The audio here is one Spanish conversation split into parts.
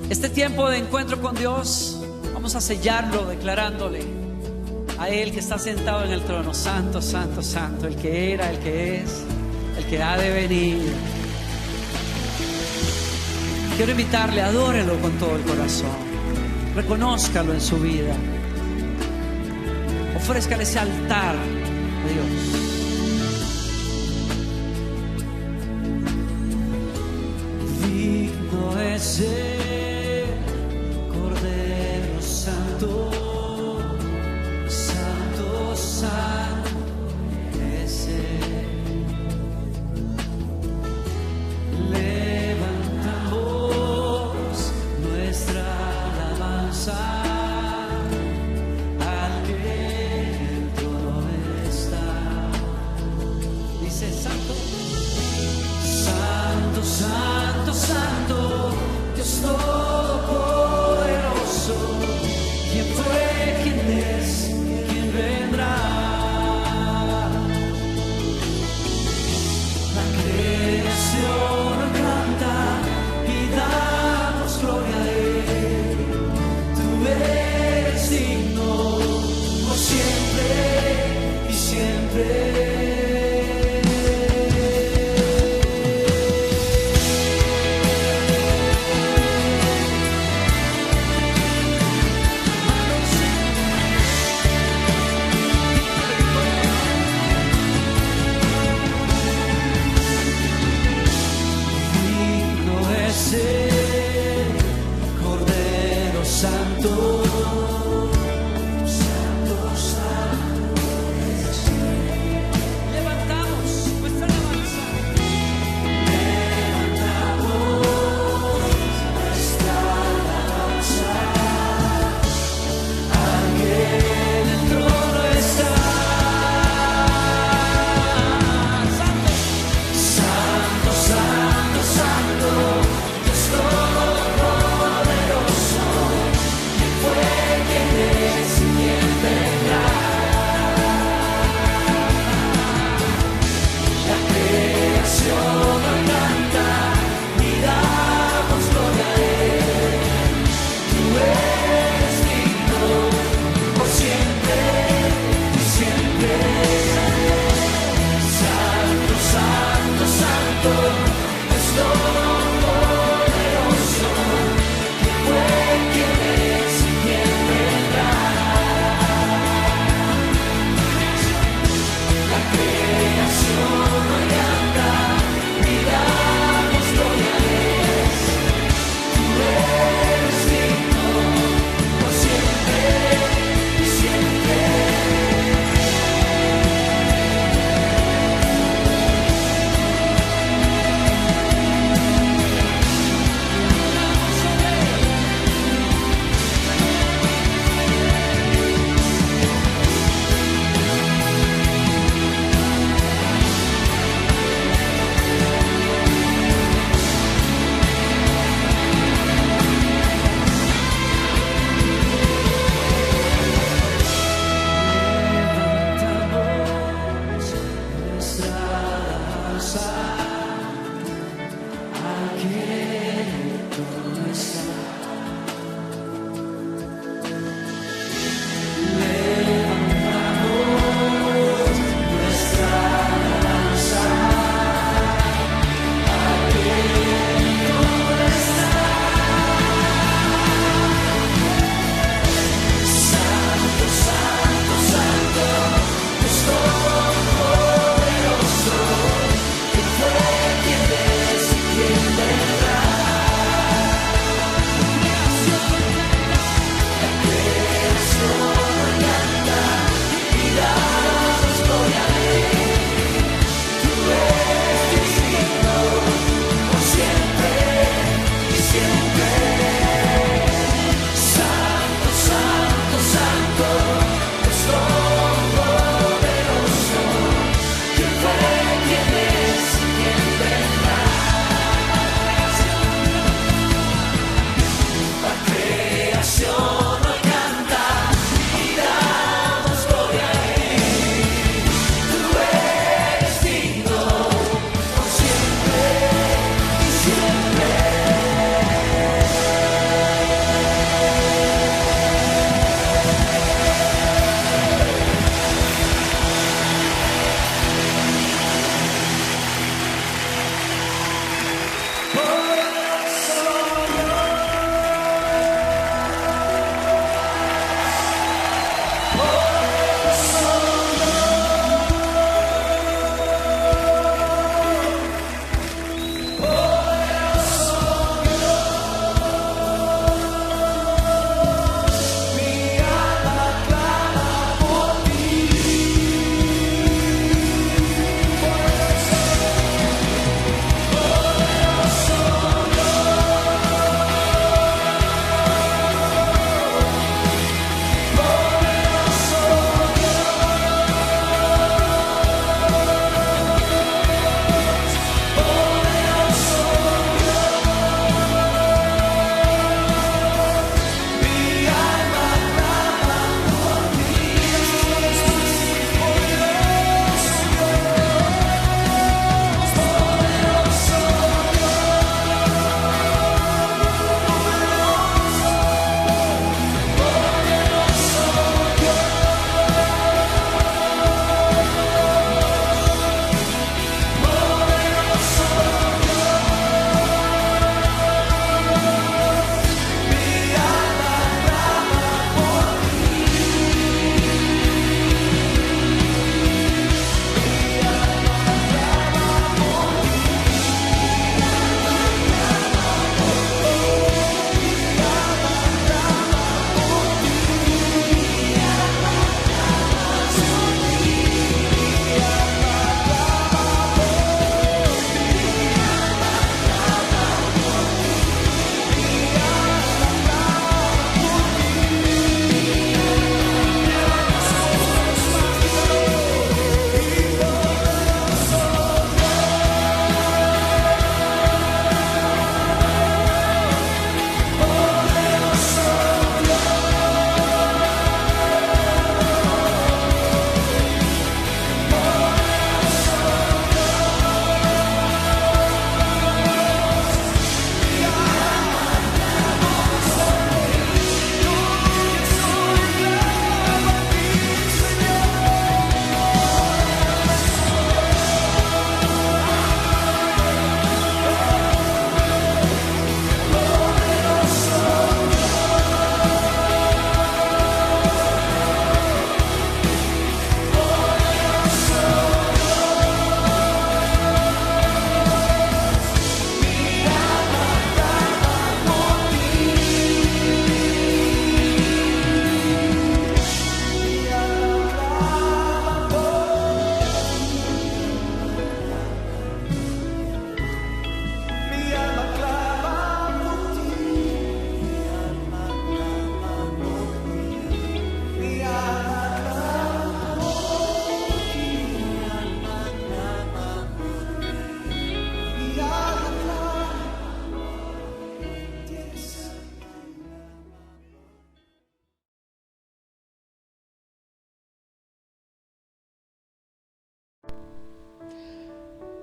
Este tiempo de encuentro con Dios vamos a sellarlo declarándole a Él que está sentado en el trono: santo, santo, santo, el que era, el que es, el que ha de venir. Quiero invitarle, adórelo con todo el corazón, reconózcalo en su vida, ofrézcale ese altar a Dios. Digno es el Cordero Santo, Santo, Santo es Él. Levantamos nuestra alabanza al que en el trono está. Dice: santo, santo, santo, santo, Dios todopoderoso. ¿Quién fue, quién es, quién vendrá? La creación canta y damos gloria a Él. Tú eres digno por siempre y siempre.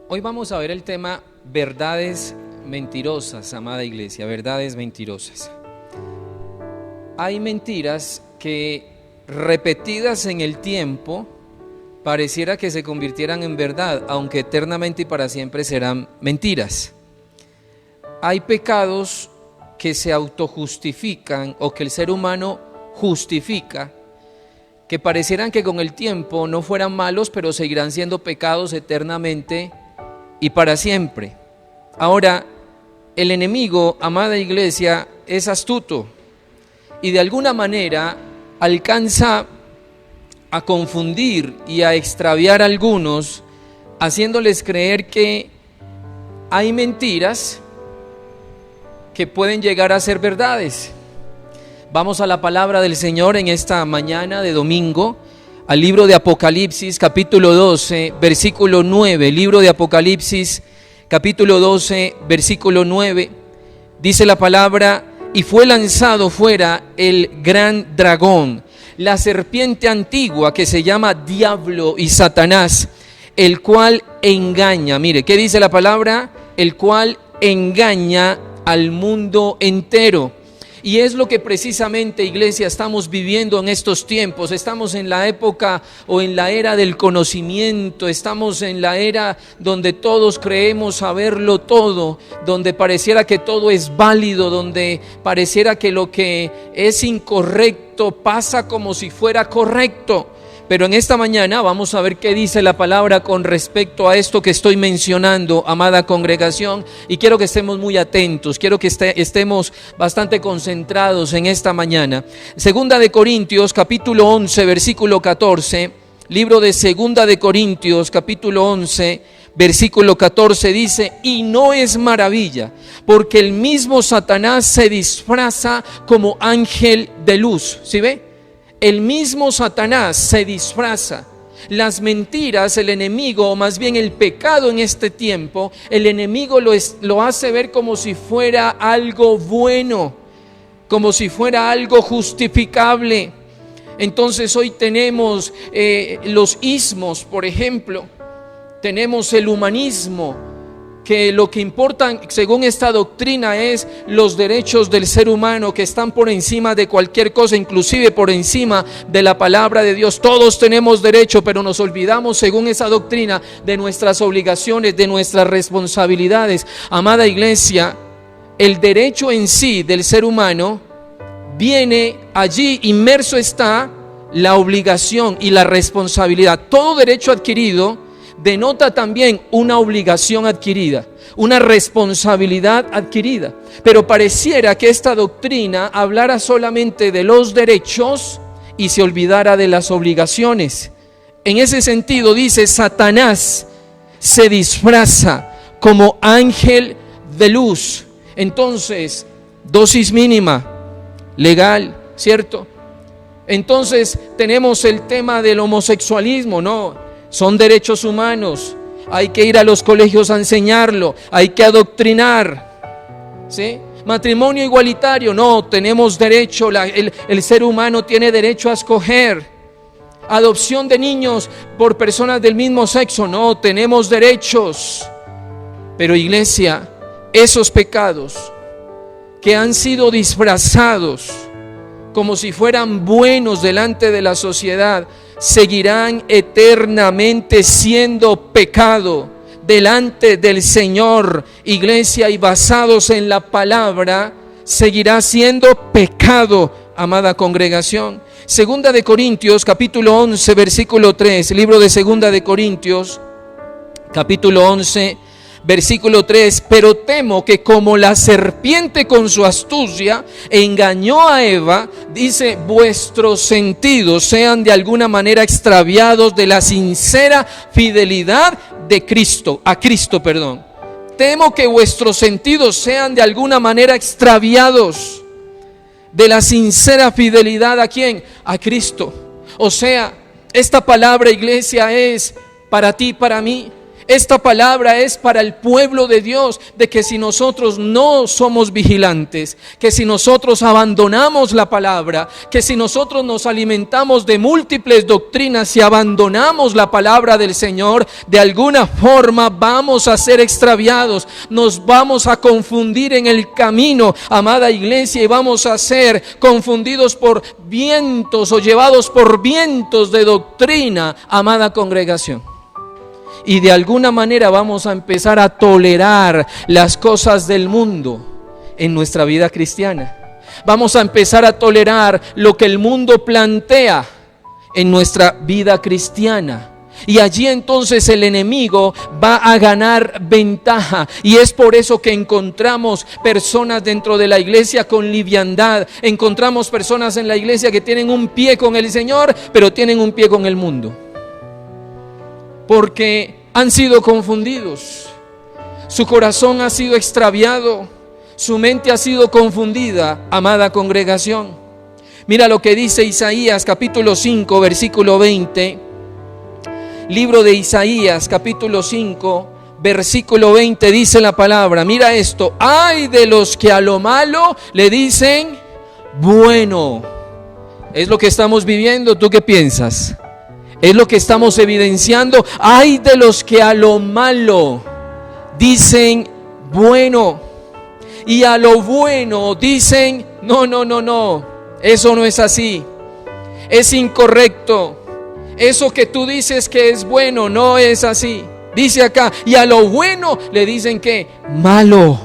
Hoy vamos a ver el tema verdades mentirosas, amada iglesia, verdades mentirosas. Hay mentiras que repetidas en el tiempo pareciera que se convirtieran en verdad, aunque eternamente y para siempre serán mentiras. Hay pecados que se autojustifican o que el ser humano justifica, que parecieran que con el tiempo no fueran malos, pero seguirán siendo pecados eternamente y para siempre. Ahora, el enemigo, amada iglesia, es astuto y de alguna manera alcanza a confundir y a extraviar a algunos, haciéndoles creer que hay mentiras que pueden llegar a ser verdades. Vamos a la palabra del Señor en esta mañana de domingo, al libro de Apocalipsis, capítulo 12, versículo 9. Libro de Apocalipsis, capítulo 12, versículo 9. Dice la palabra: y fue lanzado fuera el gran dragón, la serpiente antigua que se llama Diablo y Satanás, el cual engaña. Mire, ¿qué dice la palabra? El cual engaña al mundo entero. Y es lo que precisamente, iglesia, estamos viviendo en estos tiempos. Estamos en la época o en la era del conocimiento. Estamos en la era donde todos creemos saberlo todo, donde pareciera que todo es válido, donde pareciera que lo que es incorrecto pasa como si fuera correcto. Pero en esta mañana vamos a ver qué dice la palabra con respecto a esto que estoy mencionando, amada congregación, y quiero que estemos muy atentos, quiero que estemos bastante concentrados en esta mañana. Segunda de Corintios, capítulo 11, versículo 14, libro de Segunda de Corintios, capítulo 11, versículo 14 dice: y no es maravilla, porque el mismo Satanás se disfraza como ángel de luz. ¿Sí ve? El mismo Satanás se disfraza. Las mentiras, el enemigo, o más bien el pecado en este tiempo, el enemigo lo hace ver como si fuera algo bueno, como si fuera algo justificable. Entonces hoy tenemos los ismos, por ejemplo, tenemos el humanismo, que lo que importa según esta doctrina es los derechos del ser humano, que están por encima de cualquier cosa, inclusive por encima de la palabra de Dios. Todos tenemos derecho, pero nos olvidamos según esa doctrina de nuestras obligaciones, de nuestras responsabilidades. Amada iglesia, el derecho en sí del ser humano viene allí, inmerso está la obligación y la responsabilidad. Todo derecho adquirido denota también una obligación adquirida, una responsabilidad adquirida. Pero pareciera que esta doctrina hablara solamente de los derechos y se olvidara de las obligaciones. En ese sentido dice: Satanás se disfraza como ángel de luz. Entonces, dosis mínima, legal, ¿cierto? Entonces tenemos el tema del homosexualismo, no. Son derechos humanos, hay que ir a los colegios a enseñarlo, hay que adoctrinar, ¿sí? Matrimonio igualitario, no, tenemos derecho, el ser humano tiene derecho a escoger. Adopción de niños por personas del mismo sexo, no, tenemos derechos. Pero iglesia, esos pecados que han sido disfrazados como si fueran buenos delante de la sociedad, seguirán eternamente siendo pecado delante del Señor, iglesia, y basados en la palabra, seguirá siendo pecado, amada congregación. Segunda de Corintios, capítulo 11, versículo 3, libro de Segunda de Corintios, capítulo 11, versículo 3: pero temo que como la serpiente con su astucia engañó a Eva, dice, vuestros sentidos sean de alguna manera extraviados de la sincera fidelidad de Cristo, a Cristo, perdón. Temo que vuestros sentidos sean de alguna manera extraviados de la sincera fidelidad. ¿A quién? A Cristo. O sea, esta palabra, iglesia, es para ti, para mí. Esta palabra es para el pueblo de Dios, de que si nosotros no somos vigilantes, que si nosotros abandonamos la palabra, que si nosotros nos alimentamos de múltiples doctrinas y abandonamos la palabra del Señor, de alguna forma vamos a ser extraviados, nos vamos a confundir en el camino, amada iglesia, y vamos a ser confundidos por vientos o llevados por vientos de doctrina, amada congregación. Y de alguna manera vamos a empezar a tolerar las cosas del mundo en nuestra vida cristiana. Vamos a empezar a tolerar lo que el mundo plantea en nuestra vida cristiana. Y allí entonces el enemigo va a ganar ventaja. Y es por eso que encontramos personas dentro de la iglesia con liviandad. Encontramos personas en la iglesia que tienen un pie con el Señor, pero tienen un pie con el mundo. Porque han sido confundidos, su corazón ha sido extraviado, su mente ha sido confundida, amada congregación. Mira lo que dice Isaías capítulo 5 versículo 20. Libro de Isaías capítulo 5 versículo 20 dice la palabra, mira esto: ay de los que a lo malo le dicen bueno. Es lo que estamos viviendo. ¿Tú qué piensas? Es lo que estamos evidenciando. Ay de los que a lo malo dicen bueno, y a lo bueno dicen no, eso no es así, es incorrecto. Eso que tú dices que es bueno no es así. Dice acá, y a lo bueno le dicen que malo,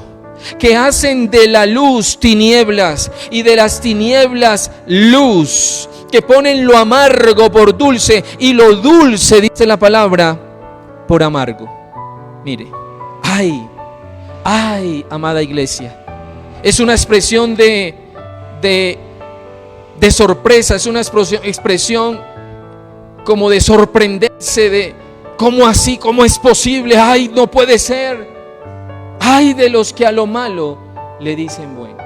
que hacen de la luz tinieblas y de las tinieblas luz, que ponen lo amargo por dulce y lo dulce, dice la palabra, por amargo. Mire, ay, amada iglesia, es una expresión de sorpresa, es una expresión como de sorprenderse, de ¿cómo así? ¿Cómo es posible? Ay, no puede ser. Ay de los que a lo malo le dicen bueno.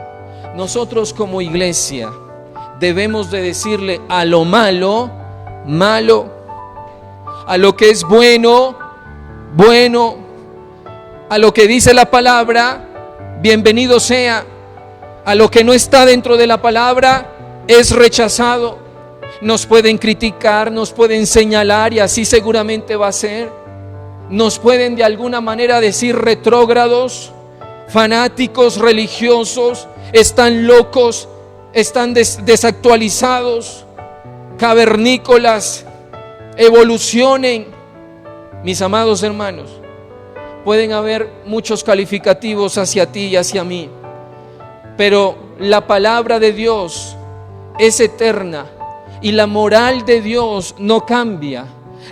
Nosotros como iglesia debemos de decirle a lo malo, malo, a lo que es bueno, bueno, a lo que dice la palabra, bienvenido sea, a lo que no está dentro de la palabra, es rechazado. Nos pueden criticar, nos pueden señalar, y así seguramente va a ser. Nos pueden de alguna manera decir retrógrados, fanáticos religiosos, están locos, están desactualizados, cavernícolas, evolucionen. Mis amados hermanos, pueden haber muchos calificativos hacia ti y hacia mí, pero la palabra de Dios es eterna y la moral de Dios no cambia.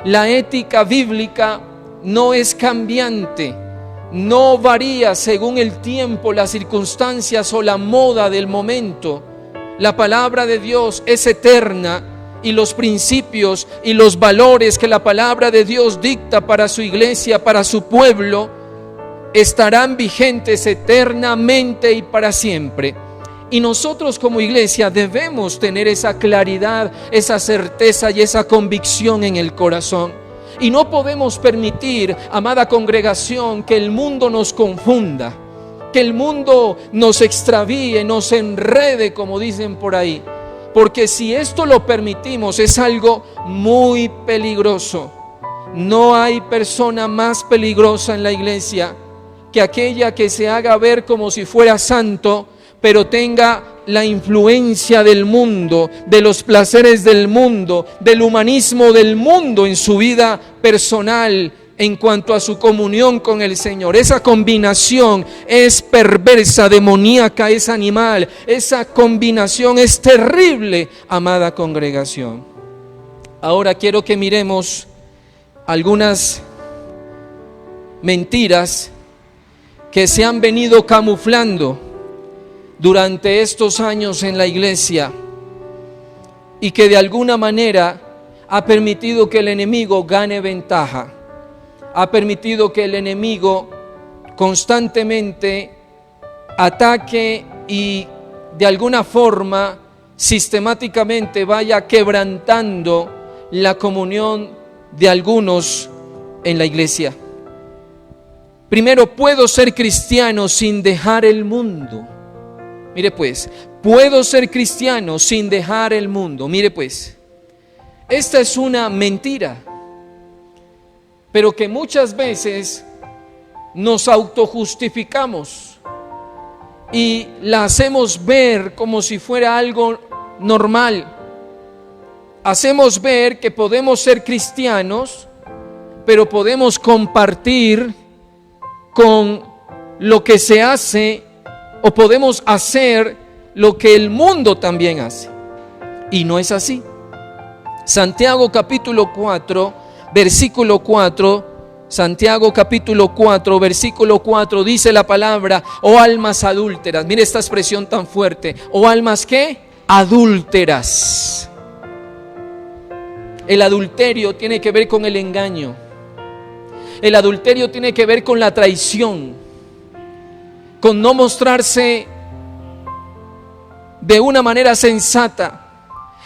La ética bíblica no es cambiante, no varía según el tiempo, las circunstancias o la moda del momento. La palabra de Dios es eterna, y los principios y los valores que la palabra de Dios dicta para su iglesia, para su pueblo, estarán vigentes eternamente y para siempre. Y nosotros como iglesia debemos tener esa claridad, esa certeza y esa convicción en el corazón. Y no podemos permitir, amada congregación, que el mundo nos confunda, que el mundo nos extravíe, nos enrede, como dicen por ahí. Porque si esto lo permitimos, es algo muy peligroso. No hay persona más peligrosa en la iglesia que aquella que se haga ver como si fuera santo, pero tenga la influencia del mundo, de los placeres del mundo, del humanismo del mundo en su vida personal en cuanto a su comunión con el Señor. Esa combinación es perversa, demoníaca, es animal. Esa combinación es terrible, amada congregación. Ahora quiero que miremos algunas mentiras que se han venido camuflando durante estos años en la iglesia y que de alguna manera ha permitido que el enemigo gane ventaja, ha permitido que el enemigo constantemente ataque y de alguna forma sistemáticamente vaya quebrantando la comunión de algunos en la iglesia. Primero, puedo ser cristiano sin dejar el mundo. Mire pues, puedo ser cristiano sin dejar el mundo. Mire pues, esta es una mentira, pero que muchas veces nos autojustificamos y la hacemos ver como si fuera algo normal. Hacemos ver que podemos ser cristianos, pero podemos compartir con lo que se hace, o podemos hacer lo que el mundo también hace. Y no es así. Santiago capítulo 4, versículo 4, Santiago capítulo 4, versículo 4, dice la palabra: oh almas adúlteras. Mire esta expresión tan fuerte. Oh almas, ¿qué? Adúlteras. El adulterio tiene que ver con el engaño. El adulterio tiene que ver con la traición, con no mostrarse de una manera sensata.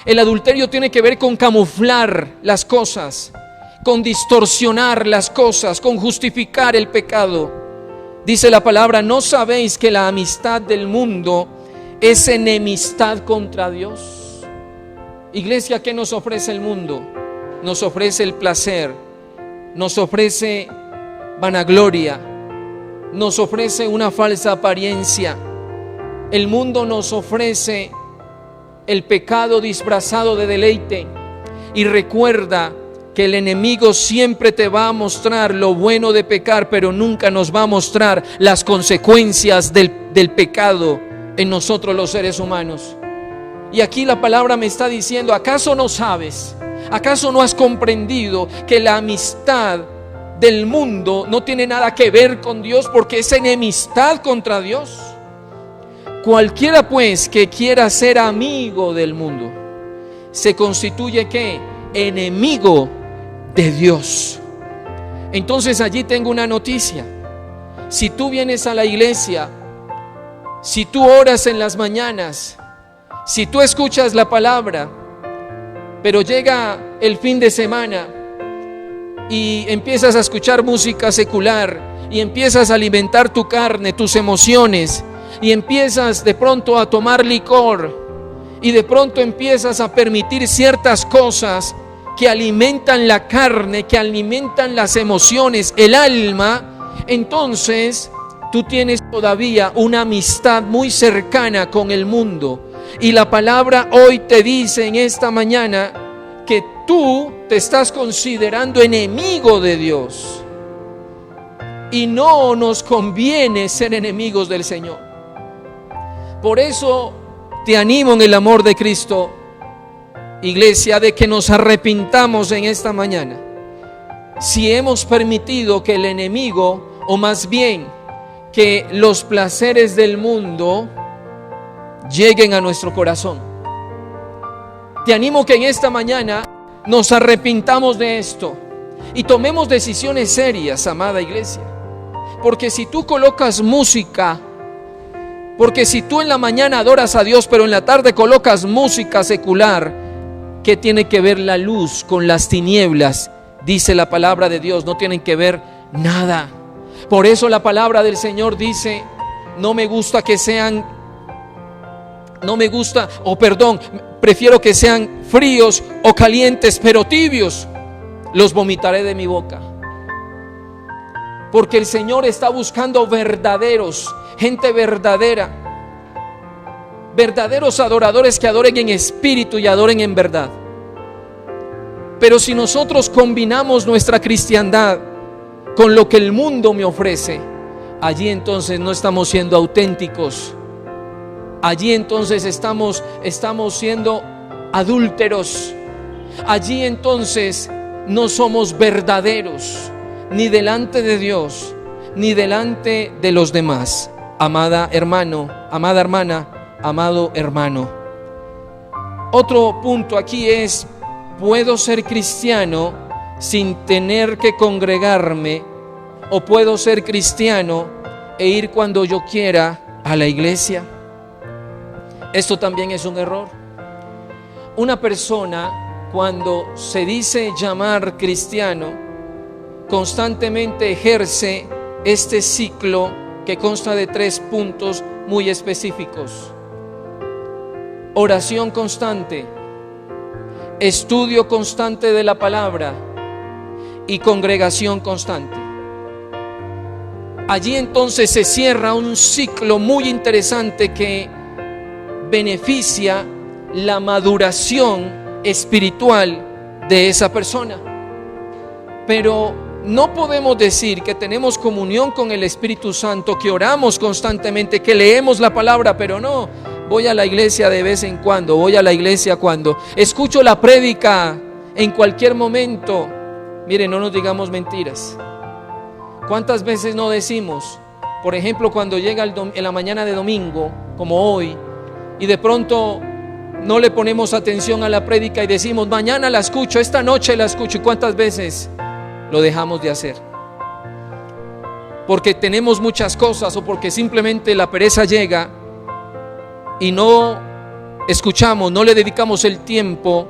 El adulterio tiene que ver con camuflar las cosas, con distorsionar las cosas, con justificar el pecado. Dice la palabra: ¿no sabéis que la amistad del mundo es enemistad contra Dios? Iglesia, ¿qué nos ofrece el mundo? Nos ofrece el placer, nos ofrece vanagloria, nos ofrece una falsa apariencia. El mundo nos ofrece el pecado disfrazado de deleite. Y recuerda que el enemigo siempre te va a mostrar lo bueno de pecar, pero nunca nos va a mostrar las consecuencias del pecado en nosotros los seres humanos. Y aquí la palabra me está diciendo: ¿acaso no sabes? ¿Acaso no has comprendido que la amistad del mundo no tiene nada que ver con Dios, porque es enemistad contra Dios? Cualquiera pues que quiera ser amigo del mundo se constituye ¿qué? Enemigo de Dios. Entonces allí tengo una noticia. Si tú vienes a la iglesia, si tú oras en las mañanas, si tú escuchas la palabra, pero llega el fin de semana y empiezas a escuchar música secular y empiezas a alimentar tu carne, tus emociones, y empiezas de pronto a tomar licor, y de pronto empiezas a permitir ciertas cosas que alimentan la carne, que alimentan las emociones, el alma, entonces tú tienes todavía una amistad muy cercana con el mundo. Y la palabra hoy te dice en esta mañana que tú te estás considerando enemigo de Dios. Y no nos conviene ser enemigos del Señor. Por eso te animo en el amor de Cristo, iglesia, de que nos arrepintamos en esta mañana. Si hemos permitido que el enemigo, o más bien que los placeres del mundo, lleguen a nuestro corazón. Te animo que en esta mañana nos arrepintamos de esto y tomemos decisiones serias, amada iglesia. Porque si tú colocas música, porque si tú en la mañana adoras a Dios, pero en la tarde colocas música secular, ¿qué tiene que ver la luz con las tinieblas? Dice la palabra de Dios, no tienen que ver nada. Por eso la palabra del Señor dice: prefiero que sean fríos o calientes, pero tibios, los vomitaré de mi boca. Porque el Señor está buscando verdaderos, gente verdadera, verdaderos adoradores que adoren en espíritu y adoren en verdad. Pero si nosotros combinamos nuestra cristiandad con lo que el mundo me ofrece, allí entonces no estamos siendo auténticos. Allí entonces estamos siendo adúlteros. Allí entonces no somos verdaderos, ni delante de Dios, ni delante de los demás. Amada hermano, amada hermana, amado hermano. Otro punto aquí es: puedo ser cristiano sin tener que congregarme, o puedo ser cristiano e ir cuando yo quiera a la iglesia. Esto también es un error. Una persona, cuando se dice llamar cristiano, constantemente ejerce este ciclo que consta de 3 puntos muy específicos: oración constante, estudio constante de la palabra y congregación constante. Allí entonces se cierra un ciclo muy interesante que beneficia la maduración espiritual de esa persona. Pero no podemos decir que tenemos comunión con el Espíritu Santo, que oramos constantemente, que leemos la palabra, pero no, voy a la iglesia de vez en cuando, voy a la iglesia cuando escucho la prédica en cualquier momento. Miren, no nos digamos mentiras. ¿Cuántas veces no decimos, por ejemplo, cuando llega en la mañana de domingo, como hoy, y de pronto no le ponemos atención a la prédica y decimos, mañana la escucho, esta noche la escucho? ¿Y cuántas veces lo dejamos de hacer? Porque tenemos muchas cosas o porque simplemente la pereza llega y no escuchamos, no le dedicamos el tiempo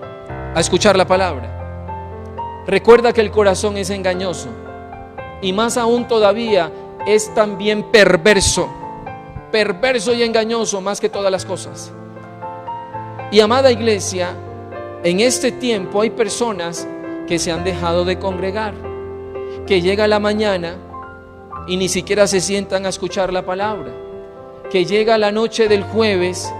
a escuchar la palabra. Recuerda que el corazón es engañoso y más aún todavía es también perverso y engañoso más que todas las cosas. Y amada iglesia, en este tiempo hay personas que se han dejado de congregar, que llega la mañana y ni siquiera se sientan a escuchar la palabra, que llega la noche del jueves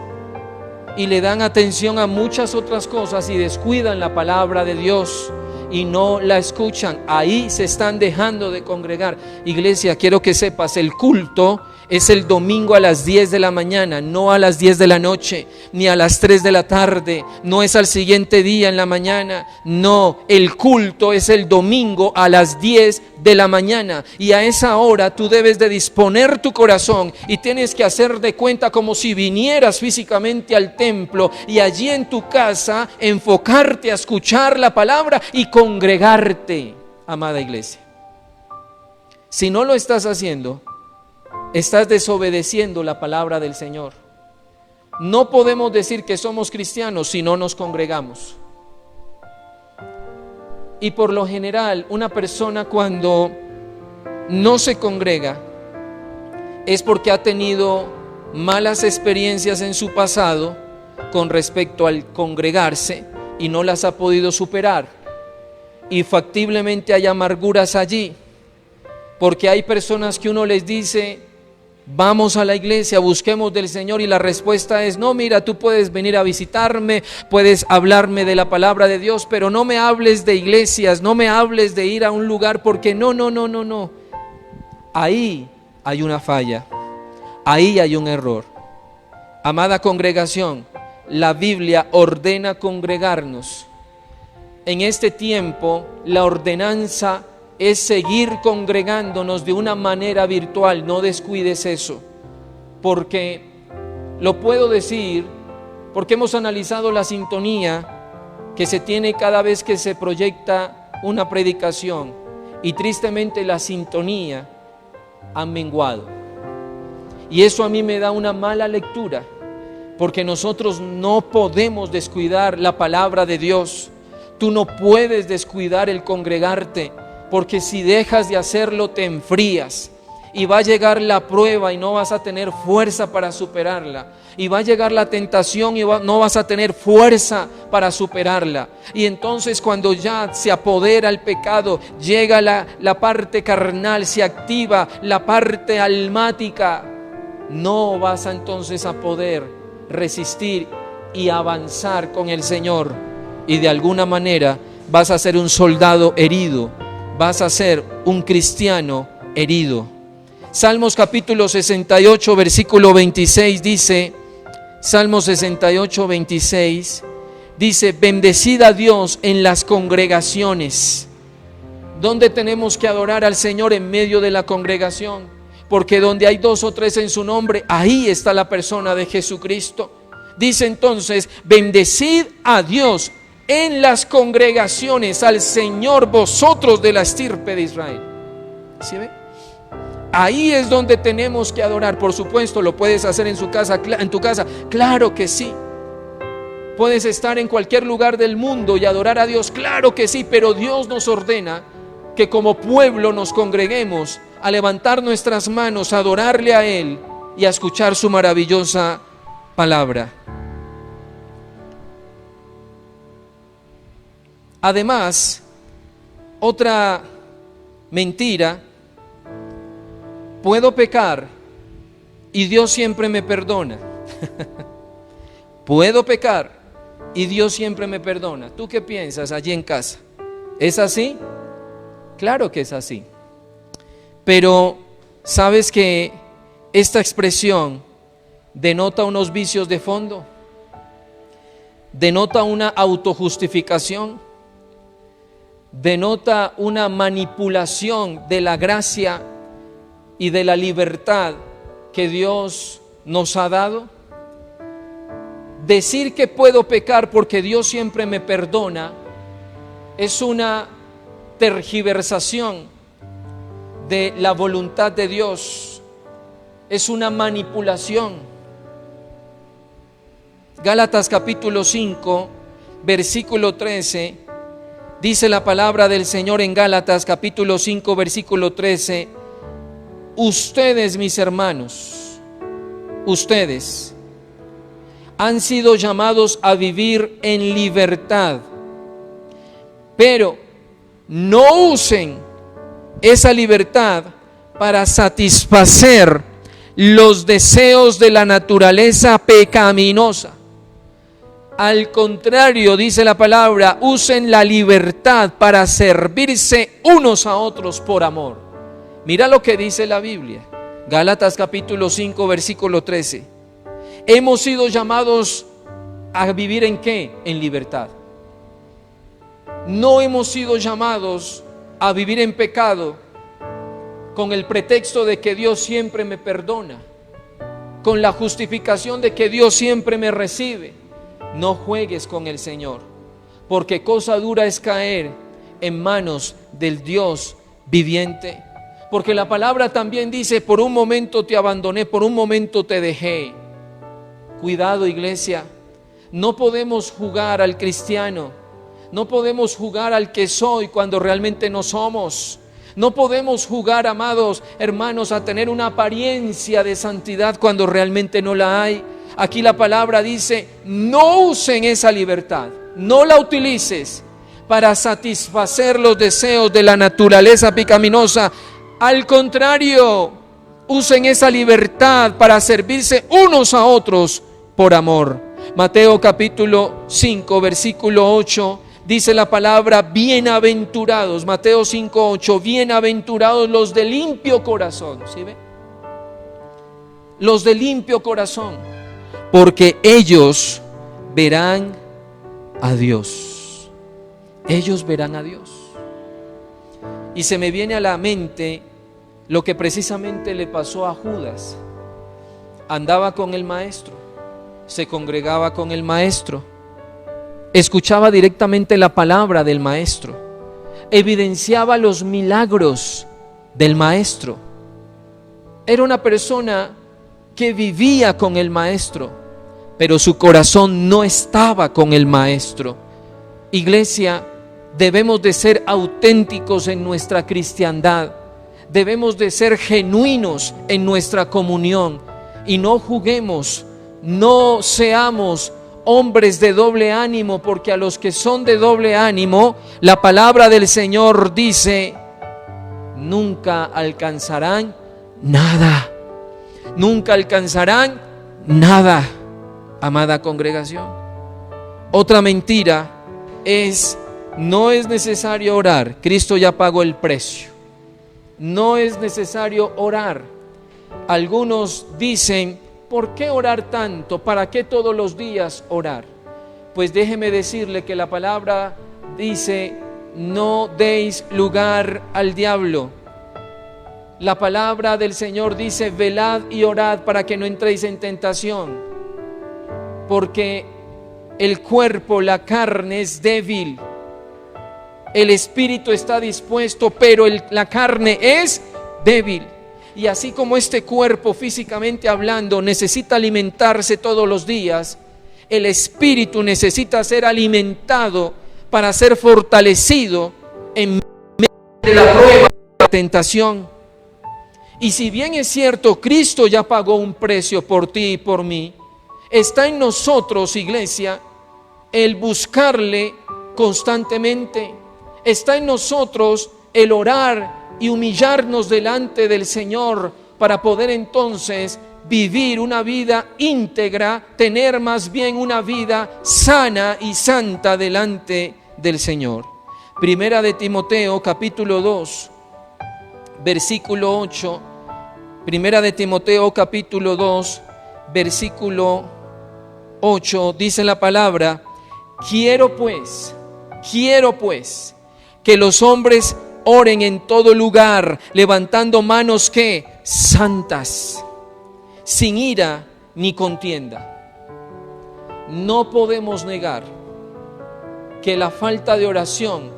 y le dan atención a muchas otras cosas y descuidan la palabra de Dios y no la escuchan. Ahí se están dejando de congregar. Iglesia, quiero que sepas, el culto es el domingo a las 10 de la mañana, no a las 10 de la noche, ni a las 3 de la tarde, no es al siguiente día en la mañana, no, el culto es el domingo a las 10 de la mañana, y a esa hora tú debes de disponer tu corazón y tienes que hacer de cuenta como si vinieras físicamente al templo y allí en tu casa enfocarte a escuchar la palabra y congregarte, amada iglesia. Si no lo estás haciendo, estás desobedeciendo la palabra del Señor. No podemos decir que somos cristianos si no nos congregamos. Y por lo general, una persona cuando no se congrega es porque ha tenido malas experiencias en su pasado con respecto al congregarse y no las ha podido superar. Y factiblemente hay amarguras allí, porque hay personas que uno les dice, vamos a la iglesia, busquemos del Señor, y la respuesta es, no, mira, tú puedes venir a visitarme, puedes hablarme de la palabra de Dios, pero no me hables de iglesias, no me hables de ir a un lugar, porque no. Ahí hay una falla, ahí hay un error. Amada congregación, la Biblia ordena congregarnos. En este tiempo, la ordenanza es seguir congregándonos de una manera virtual. No descuides eso, porque lo puedo decir porque hemos analizado la sintonía que se tiene cada vez que se proyecta una predicación, y tristemente la sintonía ha menguado, y eso a mí me da una mala lectura, porque nosotros no podemos descuidar la palabra de Dios. Tú no puedes descuidar el congregarte, porque si dejas de hacerlo te enfrías y va a llegar la prueba y no vas a tener fuerza para superarla, y va a llegar la tentación y no vas a tener fuerza para superarla, y entonces cuando ya se apodera el pecado, llega la parte carnal, se activa la parte almática, no vas entonces a poder resistir y avanzar con el Señor, y de alguna manera vas a ser un soldado herido, vas a ser un cristiano herido. Salmos capítulo 68 versículo 26 dice, Salmos 68 26 dice, bendecid a Dios en las congregaciones. ¿Dónde tenemos que adorar al Señor? En medio de la congregación, porque donde hay 2 o 3 en su nombre, ahí está la persona de Jesucristo. Dice entonces, bendecid a Dios en las congregaciones, al Señor, vosotros de la estirpe de Israel. ¿Sí ve? Ahí es donde tenemos que adorar. Por supuesto, lo puedes hacer en tu casa, claro que sí. Puedes estar en cualquier lugar del mundo y adorar a Dios, claro que sí, pero Dios nos ordena que como pueblo nos congreguemos a levantar nuestras manos, a adorarle a Él y a escuchar su maravillosa palabra. Además, otra mentira: puedo pecar y Dios siempre me perdona. Puedo pecar y Dios siempre me perdona. ¿Tú qué piensas allí en casa? ¿Es así? Claro que es así. Pero ¿sabes que esta expresión denota unos vicios de fondo? Denota una autojustificación, denota una manipulación de la gracia y de la libertad que Dios nos ha dado. Decir que puedo pecar porque Dios siempre me perdona es una tergiversación de la voluntad de Dios, es una manipulación. Gálatas capítulo 5, versículo 13, dice la palabra del Señor en Gálatas capítulo 5, versículo 13: ustedes, mis hermanos, ustedes han sido llamados a vivir en libertad, pero no usen esa libertad para satisfacer los deseos de la naturaleza pecaminosa. Al contrario, dice la palabra, usen la libertad para servirse unos a otros por amor. Mira lo que dice la Biblia, Gálatas capítulo 5, versículo 13. Hemos sido llamados a vivir ¿en qué? En libertad. No hemos sido llamados a vivir en pecado con el pretexto de que Dios siempre me perdona, con la justificación de que Dios siempre me recibe. No juegues con el Señor, porque cosa dura es caer en manos del Dios viviente. Porque la palabra también dice: por un momento te abandoné, por un momento te dejé. Cuidado, iglesia, no podemos jugar al cristiano, no podemos jugar al que soy cuando realmente no somos. No podemos jugar, amados hermanos, a tener una apariencia de santidad cuando realmente no la hay. Aquí la palabra dice: no usen esa libertad, no la utilices para satisfacer los deseos de la naturaleza pecaminosa. Al contrario, usen esa libertad para servirse unos a otros por amor. Mateo capítulo 5, versículo 8, dice la palabra: bienaventurados, Mateo 5, 8, bienaventurados los de limpio corazón. ¿Sí ve? Los de limpio corazón, porque ellos verán a Dios. Ellos verán a Dios. Y se me viene a la mente lo que precisamente le pasó a Judas. Andaba con el maestro, se congregaba con el maestro, escuchaba directamente la palabra del maestro, evidenciaba los milagros del maestro. Era una persona que vivía con el maestro, pero su corazón no estaba con el maestro. Iglesia, debemos de ser auténticos en nuestra cristiandad, debemos de ser genuinos en nuestra comunión y no juguemos, no seamos hombres de doble ánimo, porque a los que son de doble ánimo, la palabra del Señor dice: nunca alcanzarán nada. Nunca alcanzarán nada, amada congregación. Otra mentira es: no es necesario orar, Cristo ya pagó el precio. No es necesario orar. Algunos dicen: ¿por qué orar tanto? ¿Para qué todos los días orar? Pues déjeme decirle que la palabra dice: no deis lugar al diablo. La palabra del Señor dice: velad y orad para que no entréis en tentación. Porque el cuerpo, la carne es débil. El espíritu está dispuesto, pero la carne es débil. Y así como este cuerpo, físicamente hablando, necesita alimentarse todos los días, el espíritu necesita ser alimentado para ser fortalecido en medio de la prueba, de la tentación. Y si bien es cierto, Cristo ya pagó un precio por ti y por mí, está en nosotros, iglesia, el buscarle constantemente. Está en nosotros el orar y humillarnos delante del Señor para poder entonces vivir una vida íntegra, tener más bien una vida sana y santa delante del Señor. Primera de Timoteo, capítulo 2, versículo 8. Primera de Timoteo, capítulo 2, versículo 8, dice la palabra: quiero pues que los hombres oren en todo lugar, levantando manos que santas, sin ira ni contienda. No podemos negar que la falta de oración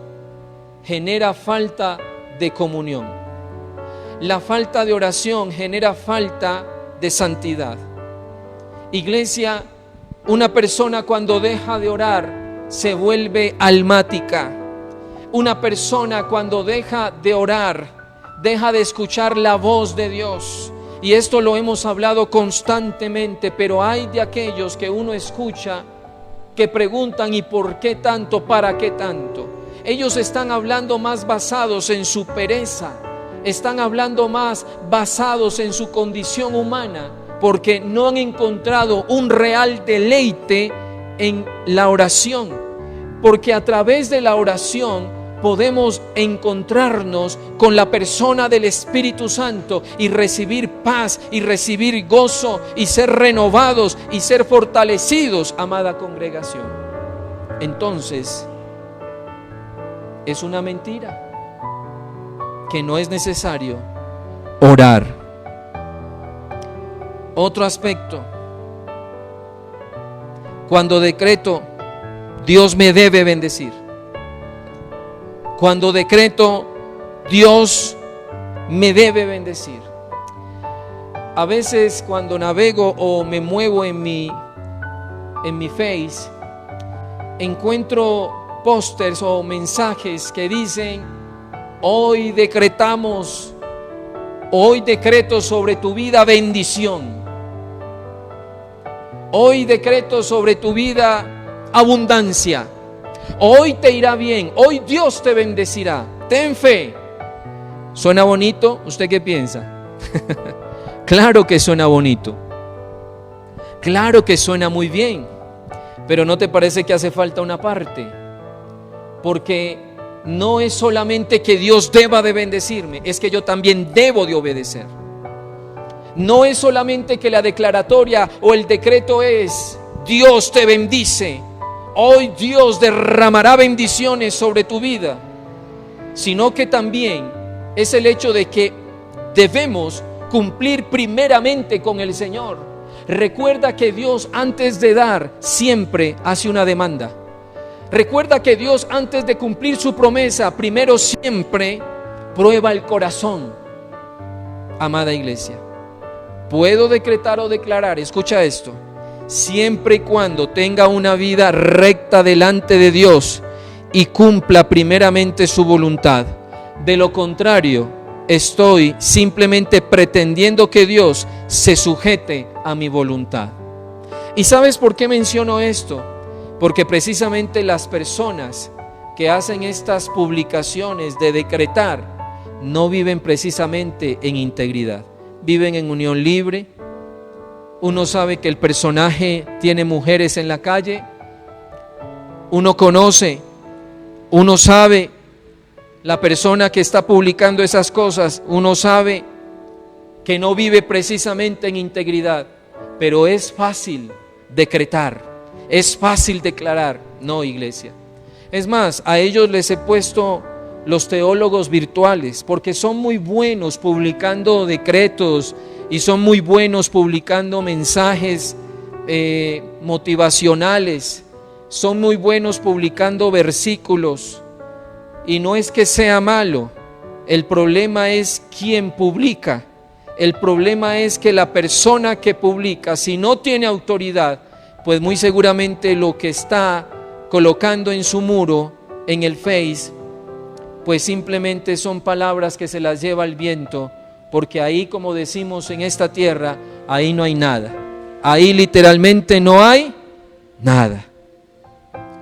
genera falta de comunión. La falta de oración genera falta de santidad. Iglesia, una persona cuando deja de orar se vuelve almática. Una persona cuando deja de orar, deja de escuchar la voz de Dios. Y esto lo hemos hablado constantemente, pero hay de aquellos que uno escucha que preguntan: ¿y por qué tanto? ¿Para qué tanto? Ellos están hablando más basados en su pereza, están hablando más basados en su condición humana, porque no han encontrado un real deleite en la oración. Porque a través de la oración podemos encontrarnos con la persona del Espíritu Santo y recibir paz y recibir gozo y ser renovados y ser fortalecidos, amada congregación. Entonces, es una mentira que no es necesario orar. Otro aspecto: cuando decreto, Dios me debe bendecir. Cuando decreto, Dios me debe bendecir. A veces cuando navego o me muevo en mi Face, encuentro pósters o mensajes que dicen: hoy decretamos, hoy decreto sobre tu vida bendición. Hoy decreto sobre tu vida abundancia. Hoy te irá bien, hoy Dios te bendecirá, ten fe. ¿Suena bonito? ¿Usted qué piensa? Claro que suena bonito, claro que suena muy bien, pero ¿no te parece que hace falta una parte? Porque no es solamente que Dios deba de bendecirme, es que yo también debo de obedecer. No es solamente que la declaratoria o el decreto es: Dios te bendice, hoy Dios derramará bendiciones sobre tu vida, sino que también es el hecho de que debemos cumplir primeramente con el Señor. Recuerda que Dios, antes de dar, siempre hace una demanda. Recuerda que Dios, antes de cumplir su promesa, primero siempre prueba el corazón. Amada iglesia, puedo decretar o declarar, escucha esto, siempre y cuando tenga una vida recta delante de Dios y cumpla primeramente su voluntad. De lo contrario, estoy simplemente pretendiendo que Dios se sujete a mi voluntad. ¿Y sabes por qué menciono esto? Porque precisamente las personas que hacen estas publicaciones de decretar no viven precisamente en integridad, viven en unión libre. Uno sabe que el personaje tiene mujeres en la calle, uno conoce, uno sabe, la persona que está publicando esas cosas, uno sabe que no vive precisamente en integridad, pero es fácil decretar, es fácil declarar. No, iglesia. Es más, a ellos les he puesto los teólogos virtuales, porque son muy buenos publicando decretos y son muy buenos publicando mensajes motivacionales, son muy buenos publicando versículos. Y no es que sea malo, el problema es quién publica. El problema es que la persona que publica, si no tiene autoridad, pues muy seguramente lo que está colocando en su muro, en el Face, pues simplemente son palabras que se las lleva el viento porque ahí, como decimos en esta tierra, ahí no hay nada. Ahí literalmente no hay nada.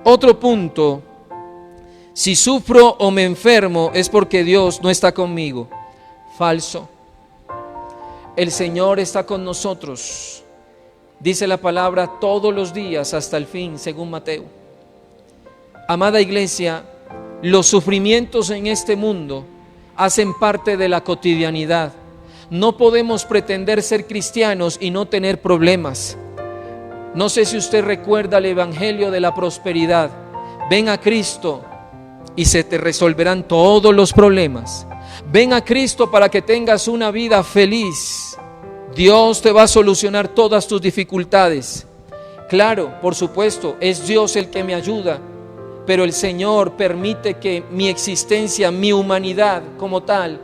Otro punto: si sufro o me enfermo es porque Dios no está conmigo. Falso. El Señor está con nosotros. Dice la palabra, todos los días hasta el fin, según Mateo. Amada iglesia, los sufrimientos en este mundo hacen parte de la cotidianidad. No podemos pretender ser cristianos y no tener problemas. No sé si usted recuerda el evangelio de la prosperidad. Ven a Cristo y se te resolverán todos los problemas. Ven a Cristo para que tengas una vida feliz. Dios te va a solucionar todas tus dificultades. Claro, por supuesto, es Dios el que me ayuda, pero el Señor permite que mi existencia, mi humanidad como tal,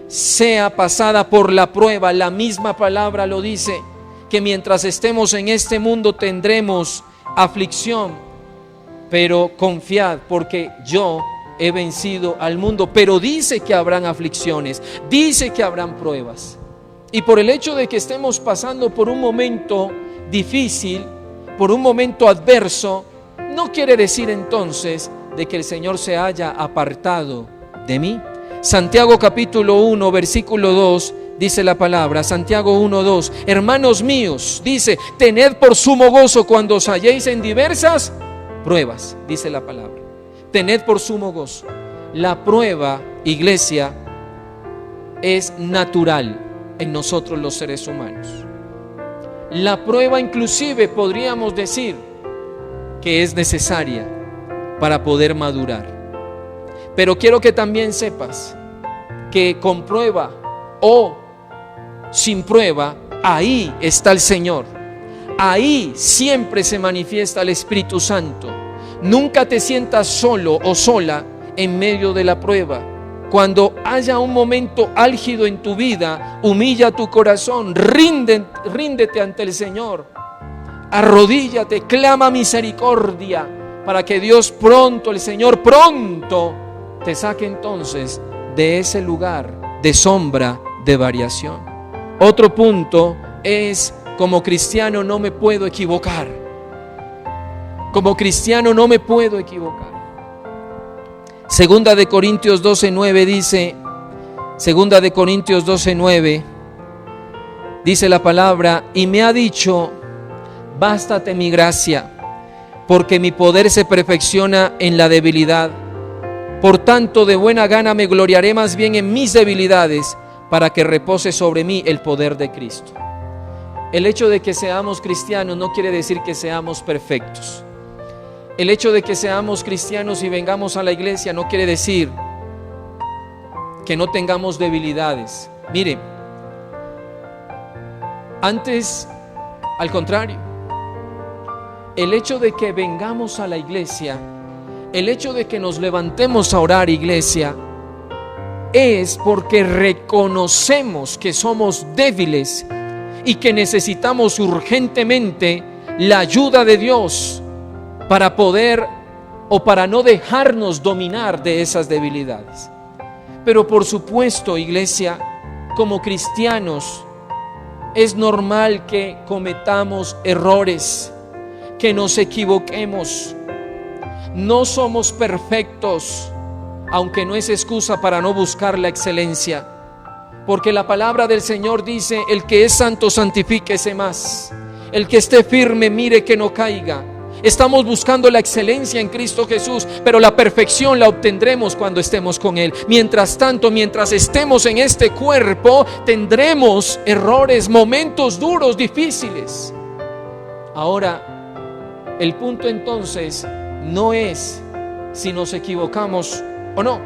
sea pasada por la prueba. La misma palabra lo dice, que mientras estemos en este mundo tendremos aflicción, pero confiad, porque yo he vencido al mundo. Pero dice que habrán aflicciones, dice que habrán pruebas. Y por el hecho de que estemos pasando por un momento difícil, por un momento adverso, no quiere decir entonces de que el Señor se haya apartado de mí. Santiago capítulo 1, versículo 2, dice la palabra, Santiago 1, 2, hermanos míos, dice, tened por sumo gozo cuando os halléis en diversas pruebas, dice la palabra. Tened por sumo gozo. La prueba, iglesia, es natural en nosotros los seres humanos. La prueba inclusive podríamos decir que es necesaria para poder madurar. Pero quiero que también sepas que con prueba o sin prueba, ahí está el Señor. Ahí siempre se manifiesta el Espíritu Santo. Nunca te sientas solo o sola en medio de la prueba. Cuando haya un momento álgido en tu vida, humilla tu corazón, ríndete ante el Señor, arrodíllate, clama misericordia para que Dios pronto, el Señor pronto te saque entonces de ese lugar de sombra, de variación. Otro punto es, como cristiano no me puedo equivocar. Como cristiano no me puedo equivocar. Segunda de Corintios 12:9 dice, Segunda de Corintios 12:9 dice la palabra, y me ha dicho, bástate mi gracia, porque mi poder se perfecciona en la debilidad. Por tanto, de buena gana me gloriaré más bien en mis debilidades, para que repose sobre mí el poder de Cristo. El hecho de que seamos cristianos no quiere decir que seamos perfectos. El hecho de que seamos cristianos y vengamos a la iglesia no quiere decir que no tengamos debilidades. Mire, antes, al contrario, el hecho de que vengamos a la iglesia, el hecho de que nos levantemos a orar, iglesia, es porque reconocemos que somos débiles y que necesitamos urgentemente la ayuda de Dios para poder o para no dejarnos dominar de esas debilidades. Pero por supuesto, iglesia, como cristianos, es normal que cometamos errores, que nos equivoquemos. No somos perfectos, aunque no es excusa para no buscar la excelencia, porque la palabra del Señor dice, el que es santo santifíquese más, el que esté firme mire que no caiga. Estamos buscando la excelencia en Cristo Jesús, pero la perfección la obtendremos cuando estemos con Él. Mientras tanto, mientras estemos en este cuerpo, tendremos errores, momentos duros, difíciles. Ahora, el punto entonces no es si nos equivocamos o no.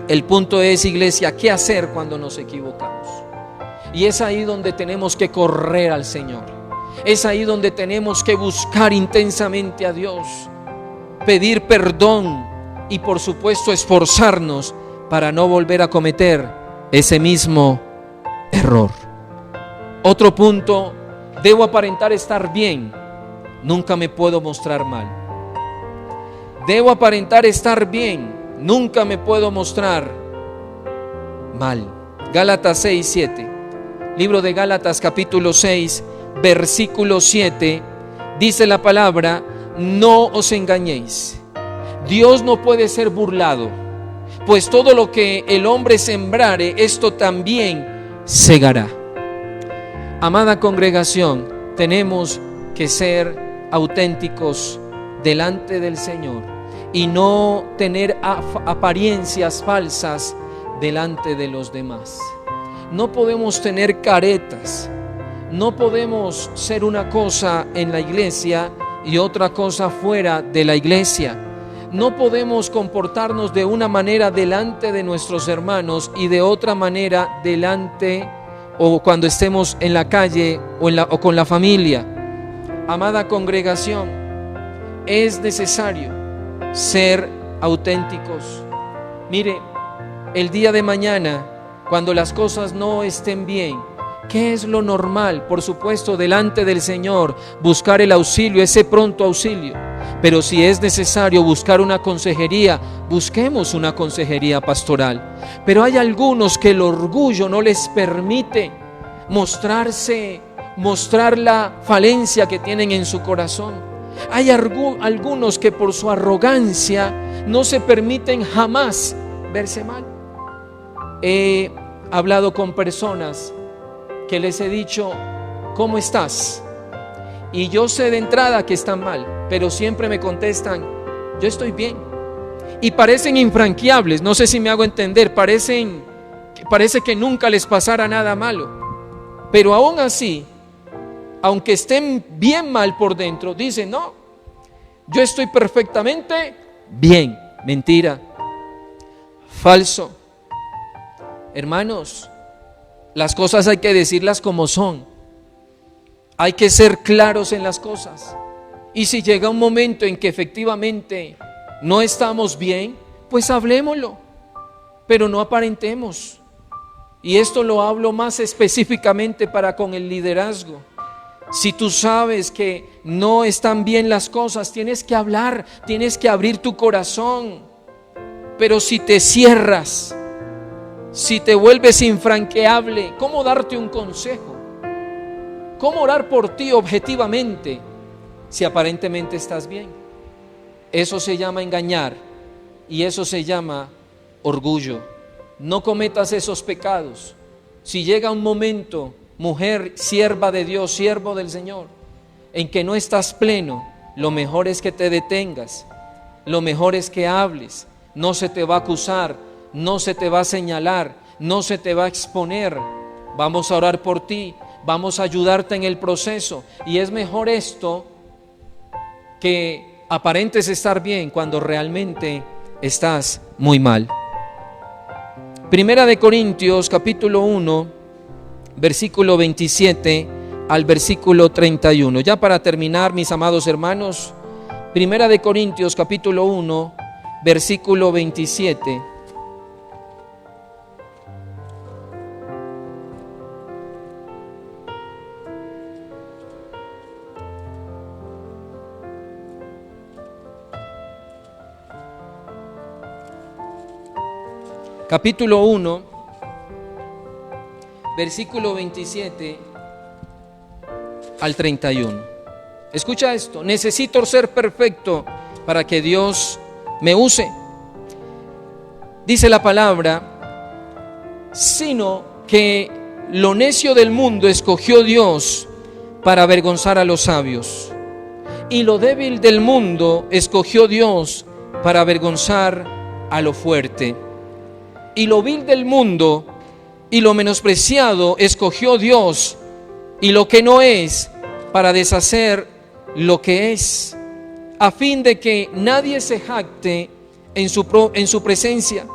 El punto es, iglesia, ¿qué hacer cuando nos equivocamos? Y es ahí donde tenemos que correr al Señor. Es ahí donde tenemos que buscar intensamente a Dios, pedir perdón y por supuesto esforzarnos para no volver a cometer ese mismo error. Otro punto, debo aparentar estar bien, nunca me puedo mostrar mal. Debo aparentar estar bien, nunca me puedo mostrar mal. Gálatas 6, 7. Libro de Gálatas capítulo 6, versículo 7. Dice la palabra: no os engañéis. Dios no puede ser burlado, pues todo lo que el hombre sembrare, esto también segará. Amada congregación, tenemos que ser auténticos delante del Señor y no tener apariencias falsas delante de los demás. No podemos tener caretas, no podemos ser una cosa en la iglesia y otra cosa fuera de la iglesia. No podemos comportarnos de una manera delante de nuestros hermanos y de otra manera delante o cuando estemos en la calle o con la familia. Amada congregación, es necesario ser auténticos. Mire, el día de mañana, cuando las cosas no estén bien, ¿qué es lo normal? Por supuesto, delante del Señor, buscar el auxilio, ese pronto auxilio. Pero si es necesario buscar una consejería, busquemos una consejería pastoral. Pero hay algunos que el orgullo no les permite mostrar la falencia que tienen en su corazón. Hay algunos que por su arrogancia no se permiten jamás verse mal. He hablado con personas que les he dicho: ¿cómo estás? Y yo sé de entrada que están mal, pero siempre me contestan: yo estoy bien. Y parecen infranqueables, no sé si me hago entender, parece que nunca les pasara nada malo. Pero aún así, aunque estén bien mal por dentro, dicen: no, yo estoy perfectamente bien. Mentira, falso. Hermanos, las cosas hay que decirlas como son. Hay que ser claros en las cosas. Y si llega un momento en que efectivamente no estamos bien, pues hablémoslo, pero no aparentemos. Y esto lo hablo más específicamente para con el liderazgo. Si tú sabes que no están bien las cosas, tienes que hablar, tienes que abrir tu corazón. Pero si te cierras, si te vuelves infranqueable, ¿cómo darte un consejo? ¿Cómo orar por ti objetivamente si aparentemente estás bien? Eso se llama engañar y eso se llama orgullo. No cometas esos pecados. Si llega un momento, mujer, sierva de Dios, siervo del Señor, en que no estás pleno, lo mejor es que te detengas, lo mejor es que hables. No se te va a acusar, no se te va a señalar, no se te va a exponer. Vamos a orar por ti, vamos a ayudarte en el proceso. Y es mejor esto que aparentes estar bien cuando realmente estás muy mal. Primera de Corintios capítulo 1, versículo 27 al versículo 31. Ya para terminar, mis amados hermanos, Primera de Corintios capítulo 1, versículo 27. Capítulo 1, versículo 27 al 31. Escucha esto: necesito ser perfecto para que Dios me use. Dice la palabra: sino que lo necio del mundo escogió Dios para avergonzar a los sabios, y lo débil del mundo escogió Dios para avergonzar a lo fuerte. Y lo vil del mundo y lo menospreciado escogió Dios, y lo que no es, para deshacer lo que es, a fin de que nadie se jacte en su presencia.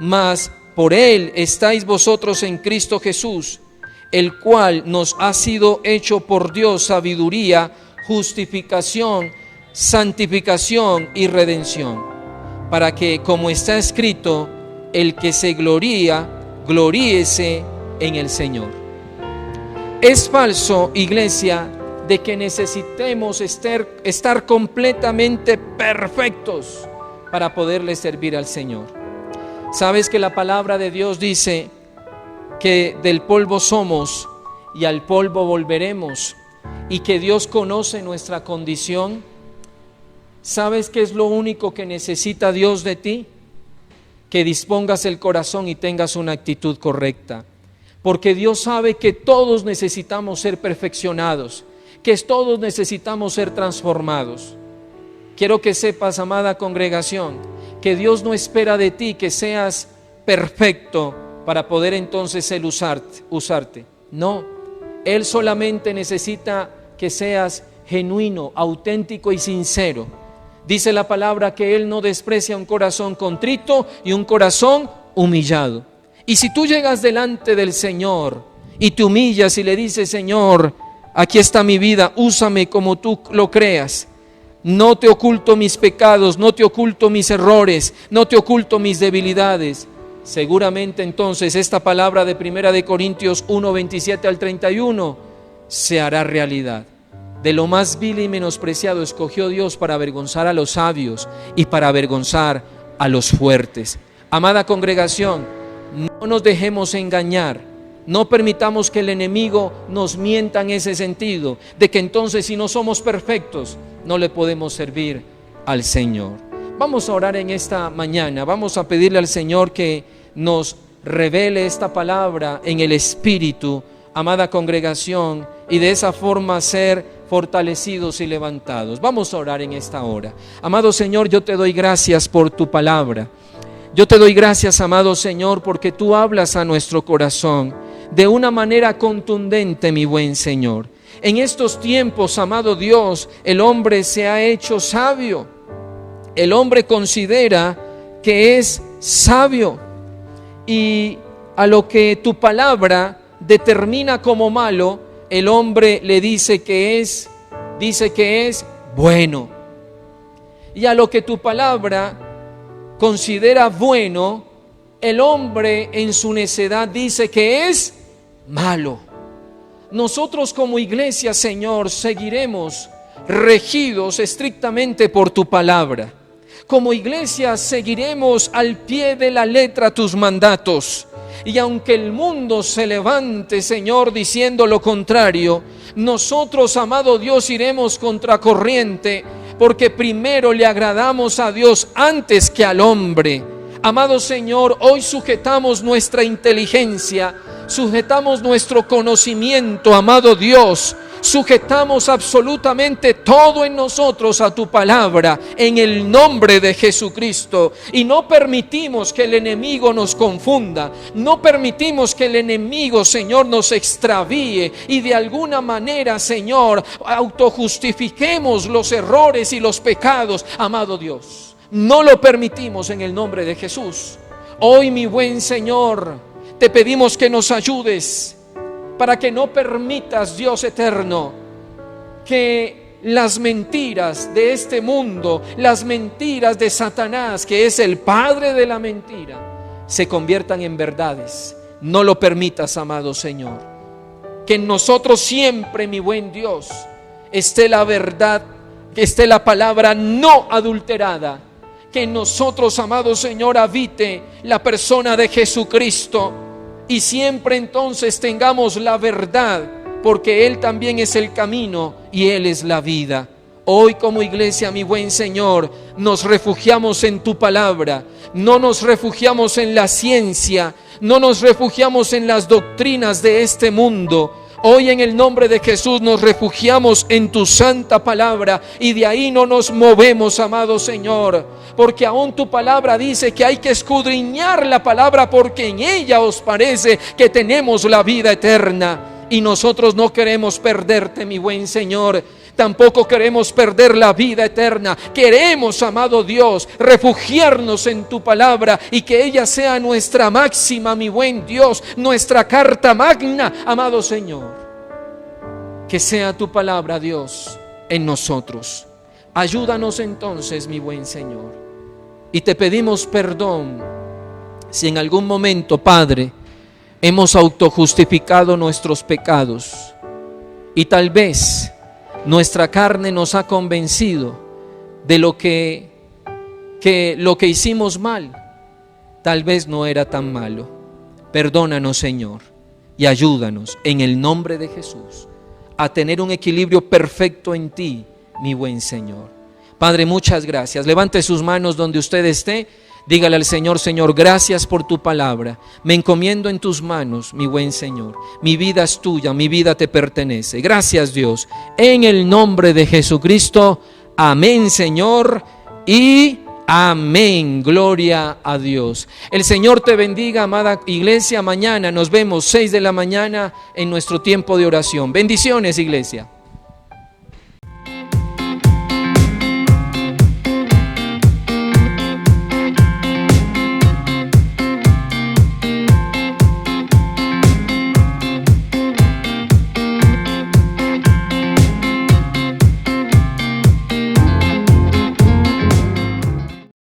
Mas por él estáis vosotros en Cristo Jesús, el cual nos ha sido hecho por Dios sabiduría, justificación, santificación y redención, para que, como está escrito, el que se gloría, gloríese en el Señor. Es falso, iglesia, de que necesitemos estar completamente perfectos para poderle servir al Señor. Sabes que la palabra de Dios dice que del polvo somos y al polvo volveremos, y que Dios conoce nuestra condición. ¿Sabes qué es lo único que necesita Dios de ti? Que dispongas el corazón y tengas una actitud correcta, porque Dios sabe que todos necesitamos ser perfeccionados, que todos necesitamos ser transformados. Quiero que sepas, amada congregación, que Dios no espera de ti que seas perfecto para poder entonces Él usarte. No, Él solamente necesita que seas genuino, auténtico y sincero. Dice la palabra que Él no desprecia un corazón contrito y un corazón humillado. Y si tú llegas delante del Señor y te humillas y le dices: Señor, aquí está mi vida, úsame como tú lo creas. No te oculto mis pecados, no te oculto mis errores, no te oculto mis debilidades. Seguramente entonces esta palabra de 1 Corintios 1, 27 al 31 se hará realidad. De lo más vil y menospreciado escogió Dios para avergonzar a los sabios y para avergonzar a los fuertes. Amada congregación, no nos dejemos engañar. No permitamos que el enemigo nos mienta en ese sentido, de que entonces si no somos perfectos, no le podemos servir al Señor. Vamos a orar en esta mañana, vamos a pedirle al Señor que nos revele esta palabra en el Espíritu, amada congregación, y de esa forma ser fortalecidos y levantados. Vamos a orar en esta hora. Amado Señor, yo te doy gracias por tu palabra. Yo te doy gracias, amado Señor, porque tú hablas a nuestro corazón de una manera contundente, mi buen Señor. En estos tiempos, amado Dios, el hombre se ha hecho sabio. El hombre considera que es sabio, y a lo que tu palabra determina como malo, el hombre le dice que es bueno. Y a lo que tu palabra considera bueno, el hombre en su necedad dice que es malo. Nosotros como iglesia, Señor, seguiremos regidos estrictamente por tu palabra. Como iglesia seguiremos al pie de la letra tus mandatos. Y aunque el mundo se levante, Señor, diciendo lo contrario, nosotros, amado Dios, iremos contracorriente, porque primero le agradamos a Dios antes que al hombre. Amado Señor, hoy sujetamos nuestra inteligencia, sujetamos nuestro conocimiento, amado Dios, sujetamos absolutamente todo en nosotros a tu palabra, en el nombre de Jesucristo, y no permitimos que el enemigo nos confunda, no permitimos que el enemigo, Señor, nos extravíe y de alguna manera, Señor, autojustifiquemos los errores y los pecados, amado Dios. No lo permitimos en el nombre de Jesús. Hoy, mi buen Señor, te pedimos que nos ayudes para que no permitas, Dios eterno, que las mentiras de este mundo, las mentiras de Satanás, que es el padre de la mentira, se conviertan en verdades. No lo permitas, amado Señor. Que en nosotros siempre, mi buen Dios, esté la verdad, que esté la palabra no adulterada. Que en nosotros, amado Señor, habite la persona de Jesucristo. Y siempre entonces tengamos la verdad, porque Él también es el camino y Él es la vida. Hoy como iglesia, mi buen Señor, nos refugiamos en tu palabra. No nos refugiamos en la ciencia, no nos refugiamos en las doctrinas de este mundo. Hoy en el nombre de Jesús nos refugiamos en tu santa palabra, y de ahí no nos movemos, amado Señor, porque aún tu palabra dice que hay que escudriñar la palabra, porque en ella os parece que tenemos la vida eterna. Y nosotros no queremos perderte, mi buen Señor. Tampoco queremos perder la vida eterna. Queremos, amado Dios, refugiarnos en tu palabra, y que ella sea nuestra máxima, mi buen Dios, nuestra carta magna, amado Señor. Que sea tu palabra, Dios, en nosotros. Ayúdanos entonces, mi buen Señor. Y te pedimos perdón si en algún momento, Padre, hemos autojustificado nuestros pecados, y tal vez nuestra carne nos ha convencido de lo que hicimos mal, tal vez no era tan malo. Perdónanos, Señor, y ayúdanos en el nombre de Jesús a tener un equilibrio perfecto en ti, mi buen Señor. Padre, muchas gracias. Levante sus manos donde usted esté. Dígale al Señor: Señor, gracias por tu palabra. Me encomiendo en tus manos, mi buen Señor. Mi vida es tuya, mi vida te pertenece. Gracias, Dios. En el nombre de Jesucristo. Amén, Señor. Y amén. Gloria a Dios. El Señor te bendiga, amada iglesia. Mañana nos vemos 6 de la mañana en nuestro tiempo de oración. Bendiciones, iglesia.